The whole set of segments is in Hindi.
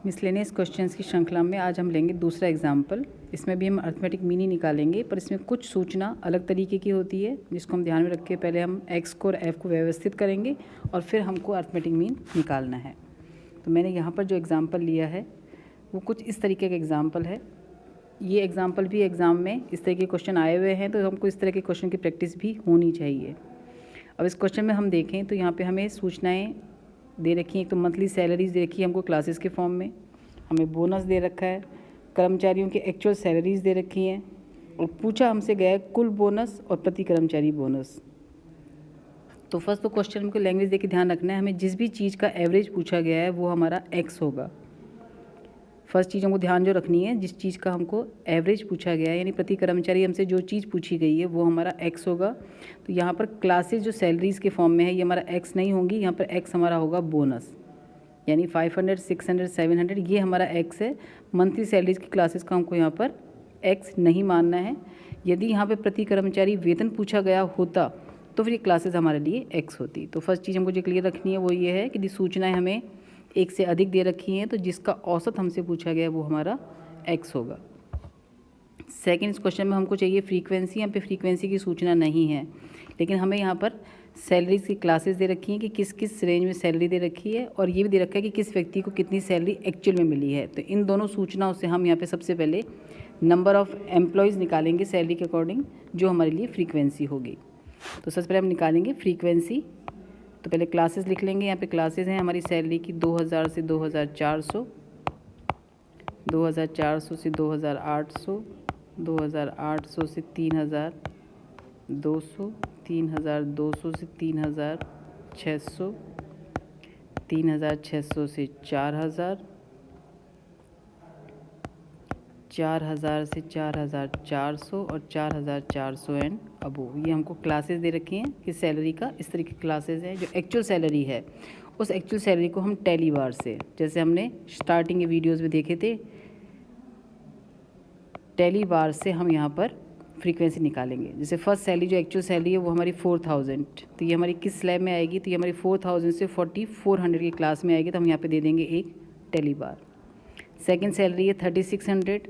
मिसलेनियस क्वेश्चंस की श्रृंखला में आज हम लेंगे दूसरा एग्जाम्पल। इसमें भी हम अर्थमेटिक मीन ही निकालेंगे, पर इसमें कुछ सूचना अलग तरीके की होती है जिसको हम ध्यान में रख के पहले हम एक्स को और एफ को व्यवस्थित करेंगे और फिर हमको अर्थमेटिक मीन निकालना है। तो मैंने यहाँ पर जो एग्ज़ाम्पल लिया है वो कुछ इस तरीके का एग्ज़ाम्पल है। ये एग्ज़ाम्पल भी एग्ज़ाम में इस तरह के क्वेश्चन आए हुए हैं, तो हमको इस तरह के क्वेश्चन की प्रैक्टिस भी होनी चाहिए। अब इस क्वेश्चन में हम देखें तो यहाँ पे हमें सूचनाएं दे रखी हैं। एक तो मंथली सैलरीज दे रखी है हमको क्लासेस के फॉर्म में, हमें बोनस दे रखा है, कर्मचारियों की एक्चुअल सैलरीज दे रखी हैं और पूछा हमसे गया है कुल बोनस और प्रति कर्मचारी बोनस। तो फर्स्ट तो क्वेश्चन हमको लैंग्वेज दे के ध्यान रखना है, हमें जिस भी चीज़ का एवरेज पूछा गया है वो हमारा एक्स होगा। फर्स्ट चीज़ हमको ध्यान जो रखनी है, जिस चीज़ का हमको एवरेज पूछा गया है यानी प्रति कर्मचारी हमसे जो चीज़ पूछी गई है वो हमारा एक्स होगा। तो यहाँ पर क्लासेस जो सैलरीज़ के फॉर्म में है ये हमारा एक्स नहीं होंगी, यहाँ पर एक्स हमारा होगा बोनस, यानी 500, 600, 700 ये हमारा एक्स है। मंथली सैलरीज़ की क्लासेस का हमको यहाँ पर एक्स नहीं मानना है। यदि यहाँ पर प्रति कर्मचारी वेतन पूछा गया होता तो फिर ये क्लासेस हमारे लिए एक्स होती। तो फर्स्ट चीज़ हमको जो क्लियर रखनी है वो ये है कि सूचनाएँ हमें एक से अधिक दे रखी हैं, तो जिसका औसत हमसे पूछा गया है वो हमारा एक्स होगा। सेकंड, इस क्वेश्चन में हमको चाहिए फ्रीक्वेंसी। यहाँ पे फ्रीक्वेंसी की सूचना नहीं है, लेकिन हमें यहाँ पर सैलरीज की क्लासेस दे रखी हैं कि किस किस रेंज में सैलरी दे रखी है और ये भी दे रखा है कि किस व्यक्ति को कितनी सैलरी एक्चुअल में मिली है। तो इन दोनों सूचनाओं से हम यहाँ पे सबसे पहले नंबर ऑफ़ एम्प्लॉयज़ निकालेंगे सैलरी के अकॉर्डिंग, जो हमारे लिए फ्रीक्वेंसी होगी। तो सबसे पहले हम निकालेंगे फ्रीक्वेंसी। तो पहले क्लासेस लिख लेंगे। यहाँ पे क्लासेस हैं हमारी सैलरी की 2000 से 2400, 2400 से 2800, 2800 से 3200, 3200 से 3600, 3600 से 4000, 4000 से 4400 और 4400 एंड अबोव। ये हमको क्लासेस दे रखी हैं कि सैलरी का इस तरीके की क्लासेस हैं। जो एक्चुअल सैलरी है उस एक्चुअल सैलरी को हम टैली बार से, जैसे हमने स्टार्टिंग के वीडियोस में देखे थे, टैली बार से हम यहाँ पर फ्रीक्वेंसी निकालेंगे। जैसे फर्स्ट सैलरी जो एक्चुअल सैलरी है वो हमारी 4000, तो ये हमारी किस स्लैब में आएगी, तो ये हमारी 4000 से 4400 की क्लास में आएगी, तो हम यहाँ पे दे देंगे एक टैली बार। सेकेंड सैलरी है 3600,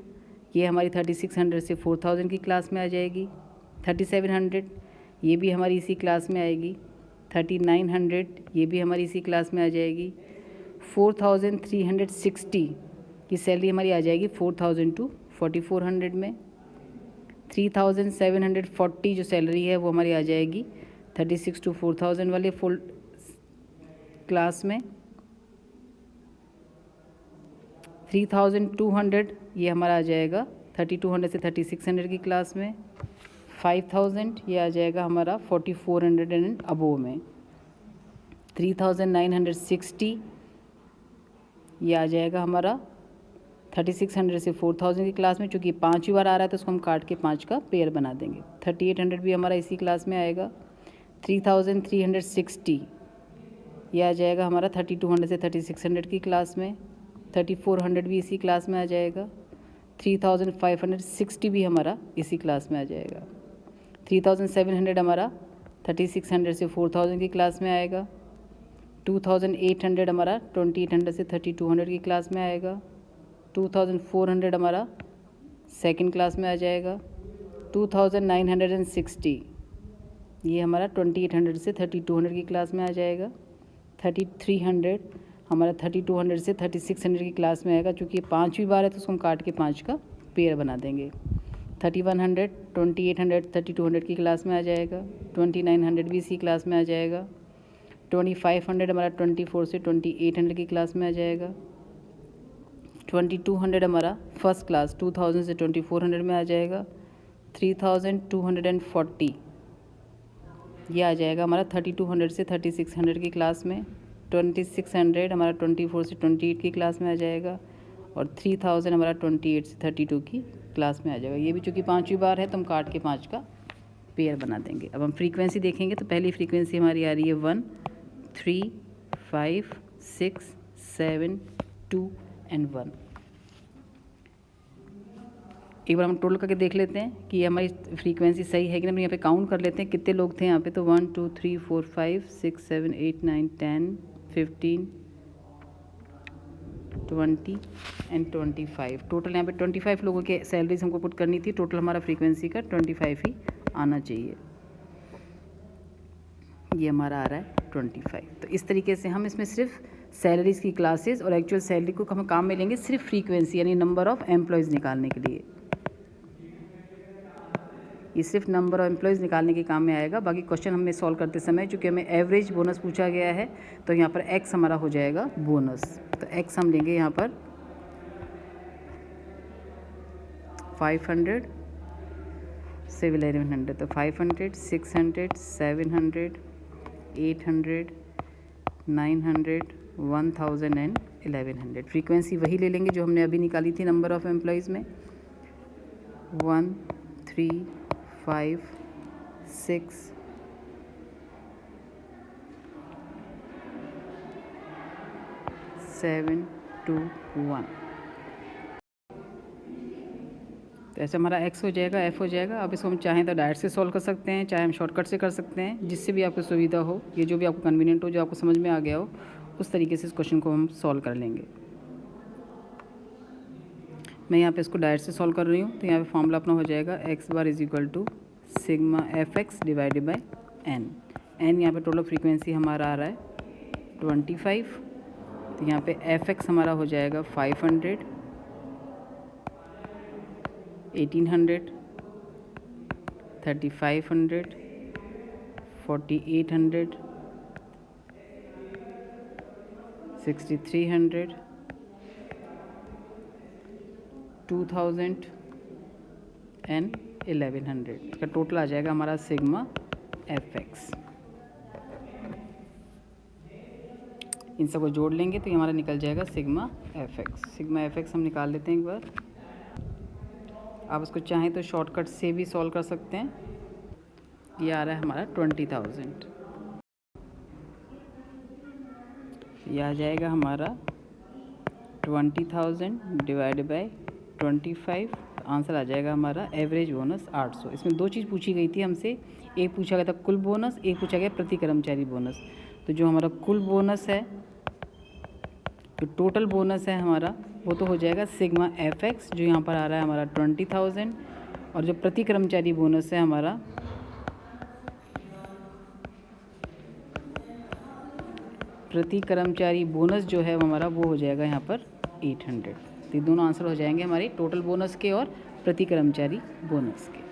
ये हमारी 3600 से 4000 की क्लास में आ जाएगी। 3700 ये भी हमारी इसी क्लास में आएगी। 3900 ये भी हमारी इसी क्लास में आ जाएगी। 4360 की सैलरी हमारी आ जाएगी 4000 टू 4400 में। 3740 जो सैलरी है वो हमारी आ जाएगी 36 टू 4000 वाले फुल क्लास में। 3200 ये हमारा आ जाएगा 3200 से 3600 की क्लास में। 5000 ये आ जाएगा हमारा 4400 एंड अबोव में। 3960 ये आ जाएगा हमारा 3600 से 4000 की क्लास में। चूँकि 5 बार आ रहा है तो उसको हम काट के 5 का पेयर बना देंगे। 3800 भी हमारा इसी क्लास में आएगा। 3360 ये आ जाएगा हमारा 3200 से 3600 की क्लास में। 3400 भी इसी क्लास में आ जाएगा। 3560 भी हमारा इसी क्लास में आ जाएगा। 3700 हमारा 3600 से 4000 की क्लास में आएगा। 2800 हमारा 2800 से 3200 की क्लास में आएगा। 2400 हमारा सेकंड क्लास में आ जाएगा। 2960 ये हमारा 2800 से 3200 की क्लास में आ जाएगा। 3300 हमारा 3200 से 3600 की क्लास में आएगा। चूँकि 5वीं बार है तो उसको हम काट के 5 का पेयर बना देंगे। 3100 2800 3200 की क्लास में आ जाएगा। 2900 भी इसी क्लास में आ जाएगा। 2500 हमारा 24 से 2800 की क्लास में आ जाएगा। 2200 हमारा फर्स्ट क्लास 2000 से 2400 में आ जाएगा। 3240 ये आ जाएगा हमारा 3200 से 3600 की क्लास में। 2600 हमारा 24 से 28 की क्लास में आ जाएगा। और 3000 हमारा 28 से 32 की क्लास में आ जाएगा। ये भी चूँकि 5वीं बार है तो हम काट के 5 का पेयर बना देंगे। अब हम फ्रीक्वेंसी देखेंगे तो पहली फ्रीक्वेंसी हमारी आ रही है 1 3 5 6 7 2 एंड 1। एक बार हम टोटल करके देख लेते हैं कि हमारी फ्रीक्वेंसी सही है कि नहीं। हम यहाँ पे काउंट कर लेते हैं कितने लोग थे यहाँ पे। तो 1 2 3 4 5 6 7 8 9 10 15 20 एंड 25। टोटल यहाँ पे 25 लोगों के सैलरीज हमको पुट करनी थी। टोटल हमारा फ्रीक्वेंसी का 25 ही आना चाहिए। ये हमारा आ रहा है 25। तो इस तरीके से हम इसमें सिर्फ सैलरीज़ की क्लासेस और एक्चुअल सैलरी को हम काम में लेंगे सिर्फ फ्रीक्वेंसी यानी नंबर ऑफ़ एम्प्लॉयज़ निकालने के लिए। ये सिर्फ नंबर ऑफ एम्प्लॉयज़ निकालने के काम में आएगा। बाकी क्वेश्चन हमें सॉल्व करते समय चूँकि हमें एवरेज बोनस पूछा गया है तो यहाँ पर एक्स हमारा हो जाएगा बोनस। तो एक्स हम लेंगे यहाँ पर 500 से 1100। तो 500, 600, 700, 800, 900, 1000 एंड 1100। फ्रीक्वेंसी वही ले लेंगे जो हमने अभी निकाली थी नंबर ऑफ़ एम्प्लॉयज़ में। 1 3 5 6 7 2 1। तो ऐसे हमारा एक्स हो जाएगा, एफ हो जाएगा। अब इसको हम चाहें तो डायरेक्ट से सॉल्व कर सकते हैं, चाहे हम शॉर्टकट से कर सकते हैं, जिससे भी आपको सुविधा हो। ये जो भी आपको कन्वीनियंट हो, जो आपको समझ में आ गया हो, उस तरीके से इस क्वेश्चन को हम सॉल्व कर लेंगे। मैं यहाँ पे इसको डायरेक्ट से सॉल्व कर रही हूँ। तो यहाँ पे फॉर्मूला अपना हो जाएगा x bar is equal to sigma f x divided by n. N यहाँ पे टोटल फ्रीक्वेंसी हमारा आ रहा है 25। तो यहाँ पे एफ एक्स हमारा हो जाएगा 500, 1800, 3500, 4800, 6300, 2000 एंड 1100। इसका टोटल आ जाएगा हमारा सिग्मा एफ एक्स। इन सबको जोड़ लेंगे तो ये हमारा निकल जाएगा sigma f x. Sigma f x हम निकाल लेते हैं एक बार। आप उसको चाहें तो शॉर्टकट से भी सॉल्व कर सकते हैं। ये आ रहा है हमारा 20,000। ये आ जाएगा हमारा 20,000 डिवाइड बाई 25। आंसर आ जाएगा हमारा एवरेज बोनस 800। इसमें दो चीज़ पूछी गई थी हमसे, एक पूछा गया था कुल बोनस, एक पूछा गया प्रति कर्मचारी बोनस। तो जो हमारा कुल बोनस है, जो टोटल बोनस है हमारा, वो तो हो जाएगा सिग्मा एफ एक्स, जो यहाँ पर आ रहा है हमारा 20,000। और जो प्रति कर्मचारी बोनस है हमारा, प्रति कर्मचारी बोनस जो है हमारा वो हो जाएगा यहाँ पर 800। तो ये दोनों आंसर हो जाएंगे हमारे टोटल बोनस के और प्रति कर्मचारी बोनस के।